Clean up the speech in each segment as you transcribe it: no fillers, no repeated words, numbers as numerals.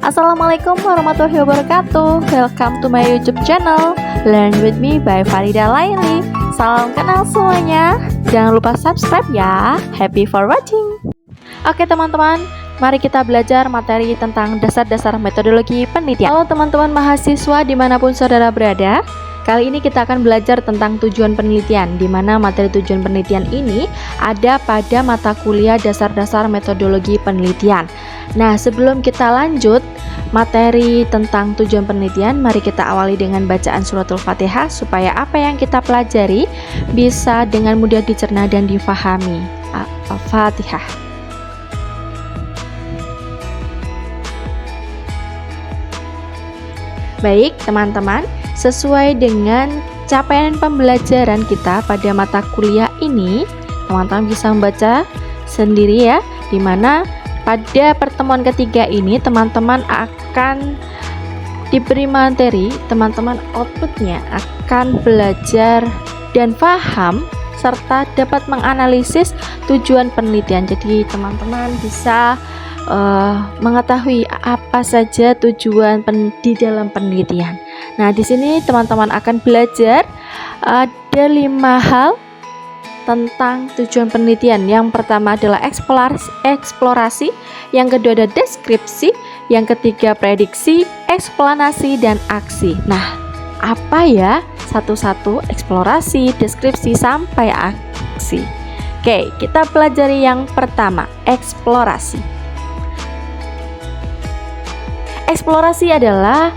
Assalamualaikum warahmatullahi wabarakatuh. Welcome to my YouTube channel Learn with me by Farida Laili. Salam kenal semuanya. Jangan lupa subscribe ya. Happy for watching. Oke teman-teman, mari kita belajar materi tentang dasar-dasar metodologi penelitian. Halo teman-teman mahasiswa dimanapun saudara berada. Kali ini kita akan belajar tentang tujuan penelitian, di mana materi tujuan penelitian ini ada pada mata kuliah dasar-dasar metodologi penelitian. Nah, sebelum kita lanjut materi tentang tujuan penelitian, mari kita awali dengan bacaan suratul Fatihah supaya apa yang kita pelajari bisa dengan mudah dicerna dan difahami. Al-Fatihah. Baik, teman-teman, sesuai dengan capaian pembelajaran kita pada mata kuliah ini, teman-teman bisa membaca sendiri ya, dimana pada pertemuan ketiga ini teman-teman akan diberi materi, teman-teman outputnya akan belajar dan paham serta dapat menganalisis tujuan penelitian. Jadi teman-teman bisa mengetahui apa saja tujuan di dalam penelitian. Nah, di sini teman-teman akan belajar ada 5 hal tentang tujuan penelitian. Yang pertama adalah eksplorasi, yang kedua ada deskripsi, yang ketiga prediksi, eksplanasi, dan aksi. Nah, apa ya satu-satu eksplorasi, deskripsi, sampai aksi? Oke, kita pelajari yang pertama, eksplorasi. Eksplorasi adalah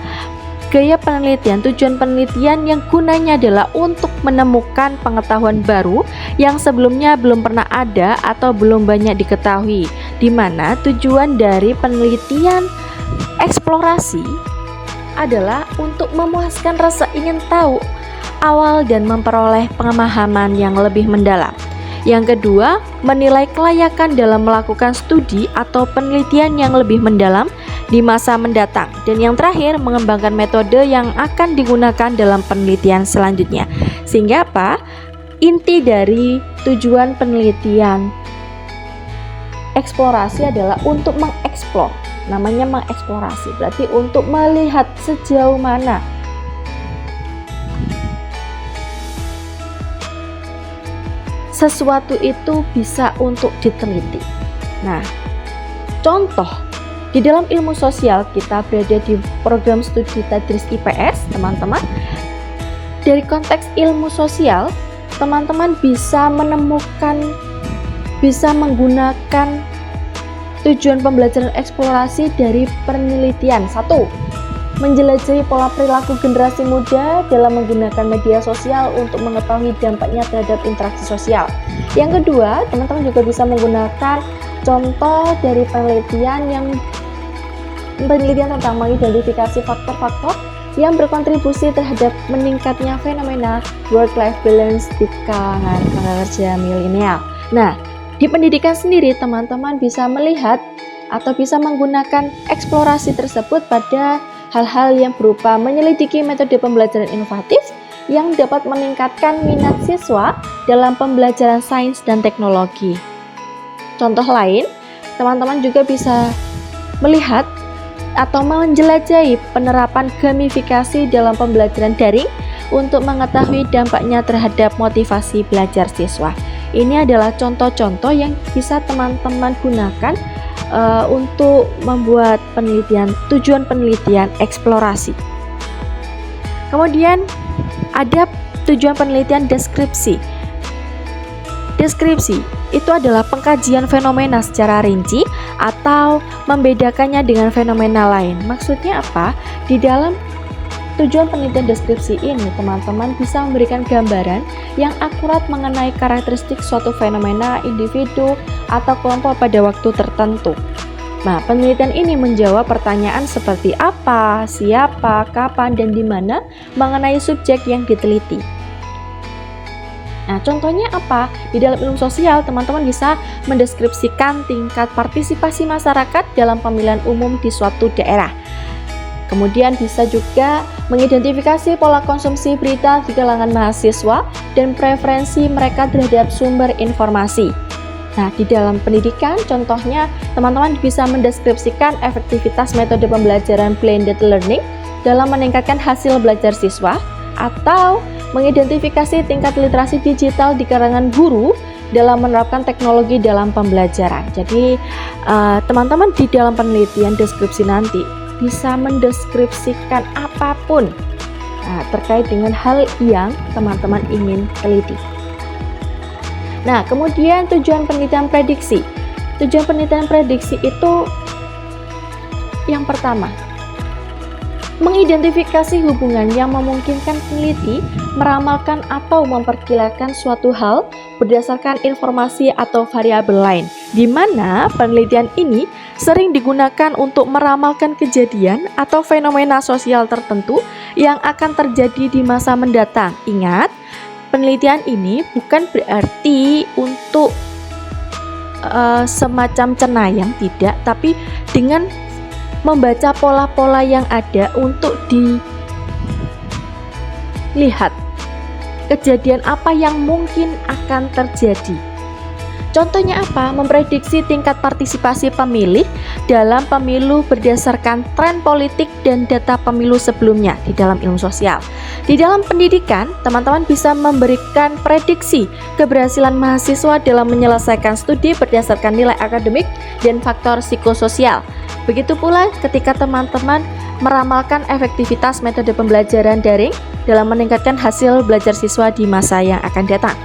gaya penelitian, tujuan penelitian yang gunanya adalah untuk menemukan pengetahuan baru yang sebelumnya belum pernah ada atau belum banyak diketahui, di mana tujuan dari penelitian eksplorasi adalah untuk memuaskan rasa ingin tahu awal dan memperoleh pemahaman yang lebih mendalam. Yang kedua, menilai kelayakan dalam melakukan studi atau penelitian yang lebih mendalam di masa mendatang. Dan yang terakhir, mengembangkan metode yang akan digunakan dalam penelitian selanjutnya. Sehingga apa? Inti dari tujuan penelitian eksplorasi adalah untuk mengeksplor. Namanya mengeksplorasi, berarti untuk melihat sejauh mana sesuatu itu bisa untuk diteliti. Nah, contoh di dalam ilmu sosial, kita berada di program studi Tadris IPS, teman-teman. Dari konteks ilmu sosial, teman-teman bisa menemukan, bisa menggunakan tujuan pembelajaran eksplorasi dari penelitian. 1. Menjelajahi pola perilaku generasi muda dalam menggunakan media sosial untuk mengetahui dampaknya terhadap interaksi sosial. Yang kedua, teman-teman juga bisa menggunakan contoh dari penelitian tentang mengidentifikasi faktor-faktor yang berkontribusi terhadap meningkatnya fenomena work-life balance di kalangan tenaga kerja milenial. Nah, di pendidikan sendiri teman-teman bisa melihat atau bisa menggunakan eksplorasi tersebut pada hal-hal yang berupa menyelidiki metode pembelajaran inovatif yang dapat meningkatkan minat siswa dalam pembelajaran sains dan teknologi. Contoh lain, teman-teman juga bisa melihat atau menjelajahi penerapan gamifikasi dalam pembelajaran daring untuk mengetahui dampaknya terhadap motivasi belajar siswa. Ini adalah contoh-contoh yang bisa teman-teman gunakan untuk membuat penelitian, tujuan penelitian eksplorasi. Kemudian ada tujuan penelitian deskripsi. Deskripsi itu adalah pengkajian fenomena secara rinci atau membedakannya dengan fenomena lain. Maksudnya apa? Di dalam tujuan penelitian deskripsi ini, teman-teman bisa memberikan gambaran yang akurat mengenai karakteristik suatu fenomena, individu, atau kelompok pada waktu tertentu. Nah, penelitian ini menjawab pertanyaan seperti apa, siapa, kapan, dan di mana mengenai subjek yang diteliti. Nah, contohnya apa? Di dalam ilmu sosial, teman-teman bisa mendeskripsikan tingkat partisipasi masyarakat dalam pemilihan umum di suatu daerah. Kemudian bisa juga mengidentifikasi pola konsumsi berita di kalangan mahasiswa dan preferensi mereka terhadap sumber informasi. Nah, di dalam pendidikan, contohnya teman-teman bisa mendeskripsikan efektivitas metode pembelajaran blended learning dalam meningkatkan hasil belajar siswa, atau mengidentifikasi tingkat literasi digital di kalangan guru dalam menerapkan teknologi dalam pembelajaran. Jadi, teman-teman di dalam penelitian deskripsi nanti bisa mendeskripsikan apapun terkait dengan hal yang teman-teman ingin teliti. Nah, kemudian tujuan penelitian prediksi. Tujuan penelitian prediksi itu yang pertama, mengidentifikasi hubungan yang memungkinkan peneliti meramalkan atau memperkirakan suatu hal berdasarkan informasi atau variabel lain, di mana penelitian ini sering digunakan untuk meramalkan kejadian atau fenomena sosial tertentu yang akan terjadi di masa mendatang. Ingat, penelitian ini bukan berarti untuk semacam cenayang, tidak, tapi dengan membaca pola-pola yang ada untuk dilihat kejadian apa yang mungkin akan terjadi. Contohnya apa? Memprediksi tingkat partisipasi pemilih dalam pemilu berdasarkan tren politik dan data pemilu sebelumnya di dalam ilmu sosial. Di dalam pendidikan, teman-teman bisa memberikan prediksi keberhasilan mahasiswa dalam menyelesaikan studi berdasarkan nilai akademik dan faktor psikososial. Begitu pula ketika teman-teman meramalkan efektivitas metode pembelajaran daring dalam meningkatkan hasil belajar siswa di masa yang akan datang.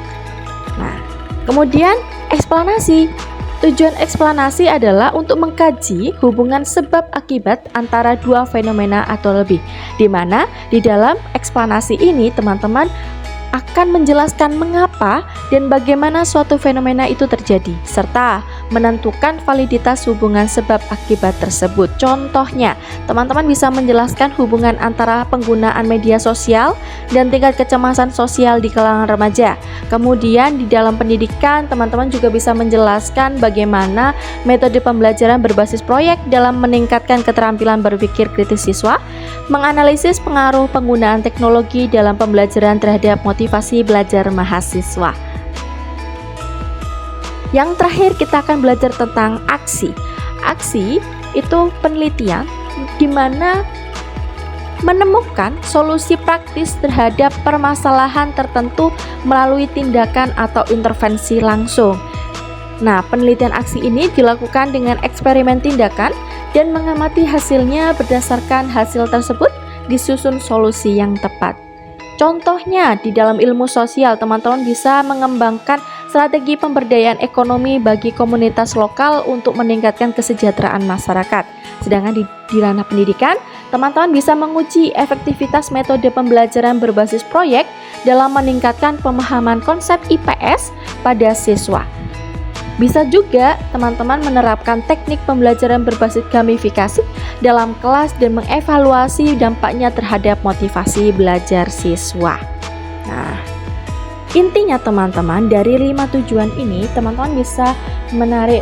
Nah, kemudian eksplanasi. Tujuan eksplanasi adalah untuk mengkaji hubungan sebab akibat antara dua fenomena atau lebih, di mana di dalam eksplanasi ini teman-teman akan menjelaskan mengapa dan bagaimana suatu fenomena itu terjadi, serta menentukan validitas hubungan sebab akibat tersebut. Contohnya, teman-teman bisa menjelaskan hubungan antara penggunaan media sosial dan tingkat kecemasan sosial di kalangan remaja. Kemudian di dalam pendidikan, teman-teman juga bisa menjelaskan bagaimana metode pembelajaran berbasis proyek dalam meningkatkan keterampilan berpikir kritis siswa, menganalisis pengaruh penggunaan teknologi dalam pembelajaran terhadap motivasi belajar mahasiswa. Yang terakhir, kita akan belajar tentang aksi. Aksi itu penelitian di mana menemukan solusi praktis terhadap permasalahan tertentu melalui tindakan atau intervensi langsung. Nah, penelitian aksi ini dilakukan dengan eksperimen tindakan dan mengamati hasilnya. Berdasarkan hasil tersebut disusun solusi yang tepat. Contohnya, di dalam ilmu sosial, teman-teman bisa mengembangkan strategi pemberdayaan ekonomi bagi komunitas lokal untuk meningkatkan kesejahteraan masyarakat. Sedangkan di ranah pendidikan, teman-teman bisa menguji efektivitas metode pembelajaran berbasis proyek dalam meningkatkan pemahaman konsep IPS pada siswa. Bisa juga teman-teman menerapkan teknik pembelajaran berbasis gamifikasi dalam kelas dan mengevaluasi dampaknya terhadap motivasi belajar siswa. Nah, intinya teman-teman, dari 5 tujuan ini teman-teman bisa menarik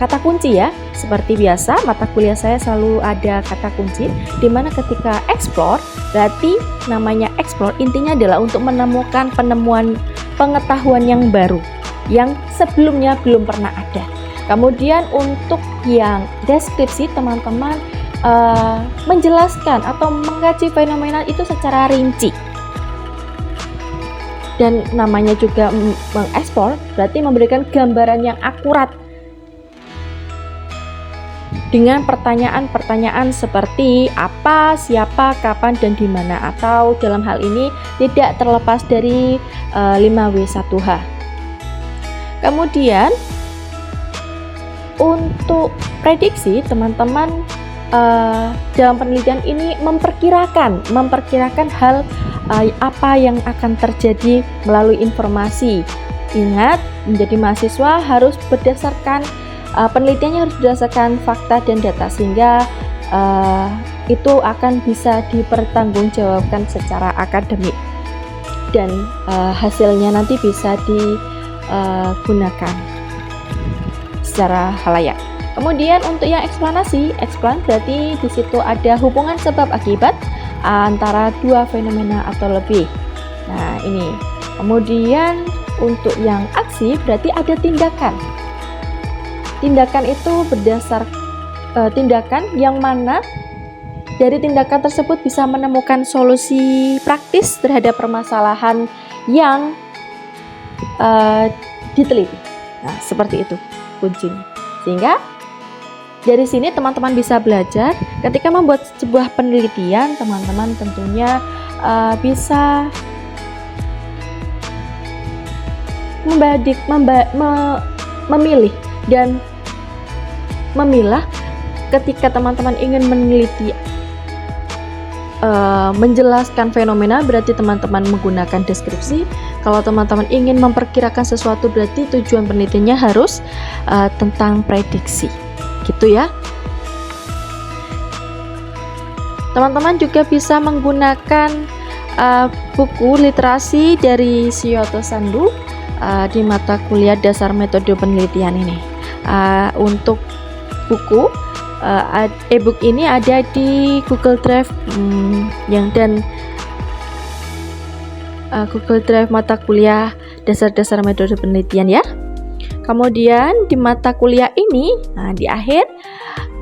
kata kunci ya. Seperti biasa, mata kuliah saya selalu ada kata kunci, dimana ketika explore, berarti namanya explore intinya adalah untuk menemukan penemuan pengetahuan yang baru yang sebelumnya belum pernah ada. Kemudian untuk yang deskripsi, teman-teman menjelaskan atau mengkaji fenomena itu secara rinci. Dan namanya juga mengeksplor, berarti memberikan gambaran yang akurat dengan pertanyaan-pertanyaan seperti apa, siapa, kapan, dan di mana, atau dalam hal ini tidak terlepas dari 5W1H. Kemudian untuk prediksi, teman-teman dalam penelitian ini memperkirakan hal apa yang akan terjadi melalui informasi. Ingat, menjadi mahasiswa harus berdasarkan penelitiannya harus berdasarkan fakta dan data, sehingga itu akan bisa dipertanggungjawabkan secara akademik dan hasilnya nanti bisa digunakan secara halayak. Kemudian untuk yang eksplanasi, berarti di situ ada hubungan sebab akibat antara dua fenomena atau lebih. Nah, ini. Kemudian untuk yang aksi berarti ada tindakan. tindakan itu berdasar tindakan yang mana dari tindakan tersebut bisa menemukan solusi praktis terhadap permasalahan yang diteliti. Nah, seperti itu kuncinya. Sehingga dari sini teman-teman bisa belajar ketika membuat sebuah penelitian, teman-teman tentunya bisa memilih dan memilah ketika teman-teman ingin meneliti menjelaskan fenomena, berarti teman-teman menggunakan deskripsi. Kalau teman-teman ingin memperkirakan sesuatu, berarti tujuan penelitiannya harus tentang prediksi, gitu ya. Teman-teman juga bisa menggunakan buku literasi dari Shioto Sandu di mata kuliah dasar metode penelitian ini. Untuk buku e-book ini ada di Google Drive Google Drive mata kuliah dasar-dasar metode penelitian ya. Kemudian di mata kuliah ini, di akhir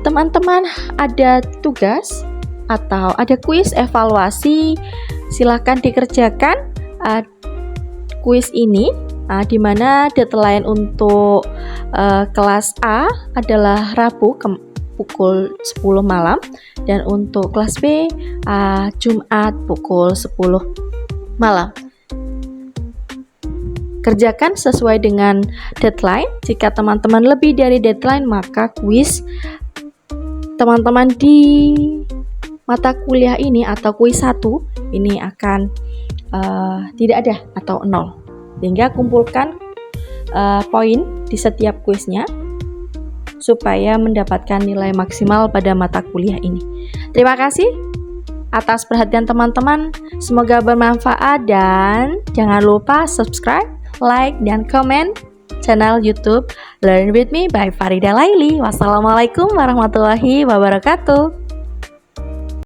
teman-teman ada tugas atau ada kuis evaluasi. Silahkan dikerjakan kuis ini, di mana deadline untuk kelas A adalah Rabu pukul 10 malam, dan untuk kelas B Jumat pukul 10 malam. Kerjakan sesuai dengan deadline. Jika teman-teman lebih dari deadline, maka kuis teman-teman di mata kuliah ini atau kuis 1 ini akan tidak ada atau 0. Sehingga kumpulkan poin di setiap kuisnya supaya mendapatkan nilai maksimal pada mata kuliah ini. Terima kasih atas perhatian teman-teman. Semoga bermanfaat dan jangan lupa subscribe, like, dan komen channel YouTube Learn With Me by Farida Laili. Wassalamualaikum warahmatullahi wabarakatuh.